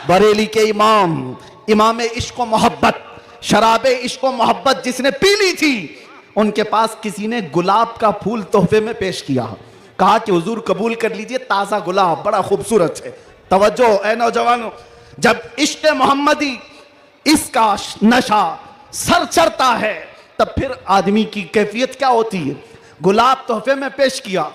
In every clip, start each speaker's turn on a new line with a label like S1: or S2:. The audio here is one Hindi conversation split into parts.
S1: बरेली के इमाम, इमाम इश्क व मोहब्बत, शराबे इश्क व मोहब्बत जिसने पी ली थी, उनके पास किसी ने गुलाब का फूल तोहफे में पेश किया। कहा कि हुजूर कबूल कर लीजिए, ताज़ा गुलाब बड़ा खूबसूरत है। तवज्जो ए नौजवानों, जब इश्क मोहम्मदी इसका नशा सर चढ़ता है तब फिर आदमी की कैफियत क्या होती है। गुलाब तोहफे में पेश किया,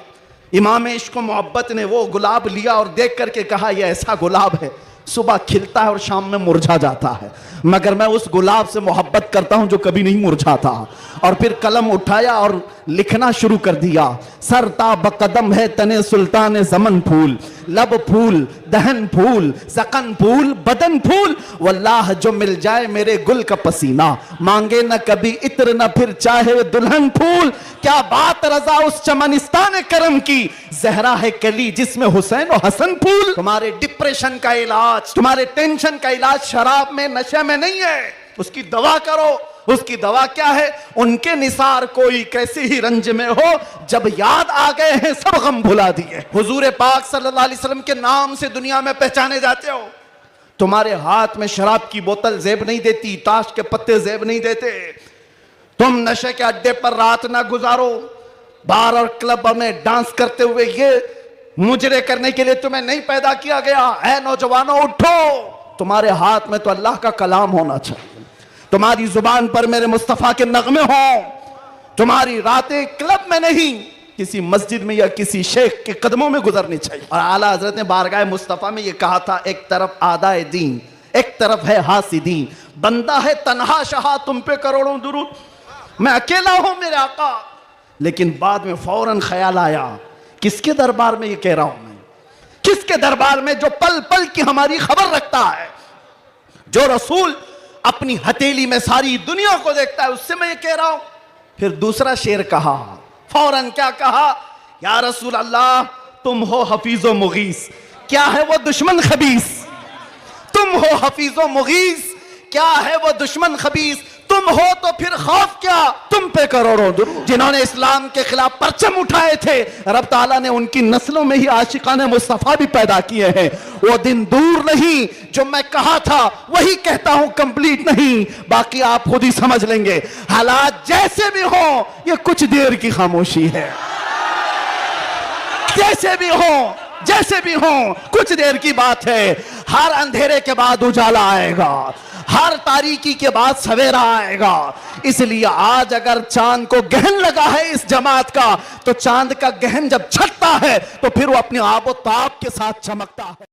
S1: इमाम इश्क मोहब्बत ने वो गुलाब लिया और देख करके कहा यह ऐसा गुलाब है सुबह खिलता है और शाम में मुरझा जाता है, मगर मैं उस गुलाब से मोहब्बत करता हूं जो कभी नहीं मुरझाता। और फिर कलम उठाया और लिखना शुरू कर दिया। सरता बकदम है तने सुल्तान ज़मन फूल, लब फूल दहन फूल ज़कन फूल बदन फूल, वल्लाह जो मिल जाए मेरे गुल का पसीना, मांगे न कभी इत्र न फिर चाहे दुल्हन फूल। क्या बात रजा उस चमनिस्तान करम की, जहरा है कली जिसमें हुसैन और हसन फूल। तुम्हारे डिप्रेशन का इलाज, तुम्हारे टेंशन का इलाज शराब में नशे में नहीं है, उसकी दवा करो। उसकी दवा क्या है? उनके निसार कोई कैसे ही रंज में हो, जब याद आ गए हैं सब गम भुला दिए। हुजूर पाक सल्लल्लाहु अलैहि वसल्लम के नाम से दुनिया में पहचाने जाते हो। तुम्हारे हाथ में शराब की बोतल जेब नहीं देती, ताश के पत्ते जेब नहीं देते। तुम नशे के अड्डे पर रात ना गुजारो, बार और क्लब में डांस करते हुए। ये मुजरे करने के लिए तुम्हें नहीं पैदा किया गया। ऐ नौजवानों उठो, तुम्हारे हाथ में तो अल्लाह का कलाम होना चाहिए, तुम्हारी जुबान पर मेरे मुस्तफा के नगमे हों, तुम्हारी रातें क्लब में नहीं किसी मस्जिद में या किसी शेख के कदमों में गुजरनी चाहिए। और आला हजरत ने बारगाह मुस्तफा में ये कहा था, एक तरफ आदाए दीन, एक तरफ है हासिदीन, बंदा है तन्हा शाह तुम पे करोड़ों दुरूद, मैं अकेला हूं मेरे आका। लेकिन बाद में फौरन ख्याल आया, किसके दरबार में ये कह रहा हूं मैं, किसके दरबार में जो पल पल की हमारी खबर रखता है, जो रसूल अपनी हथेली में सारी दुनिया को देखता है, उससे मैं ये कह रहा हूं। फिर दूसरा शेर कहा, फौरन क्या कहा, या रसूल अल्लाह तुम हो हफीजो मुगीस, क्या है वो दुश्मन खबीस। तुम हो हफीजो मुगीस, क्या है वो दुश्मन खबीस। तुम हो तो फिर खौफ क्या, तुम पे करोड़ों दुरूद। जिन्होंने इस्लाम के खिलाफ परचम उठाए थे, रब ताला ने उनकी नस्लों में ही आशिकाने मुस्तफा भी पैदा किए हैं। वो दिन दूर नहीं जो मैं कहा था वही कहता हूं, कंप्लीट नहीं, बाकी आप खुद ही समझ लेंगे। हालात जैसे भी हो, ये कुछ देर की खामोशी है। जैसे भी हो, जैसे भी हो, कुछ देर की बात है। हर अंधेरे के बाद उजाला आएगा, हर तारीकी के बाद सवेरा आएगा। इसलिए आज अगर चांद को गहन लगा है इस जमात का, तो चांद का गहन जब छटता है तो फिर वो अपने आबो ताब के साथ चमकता है।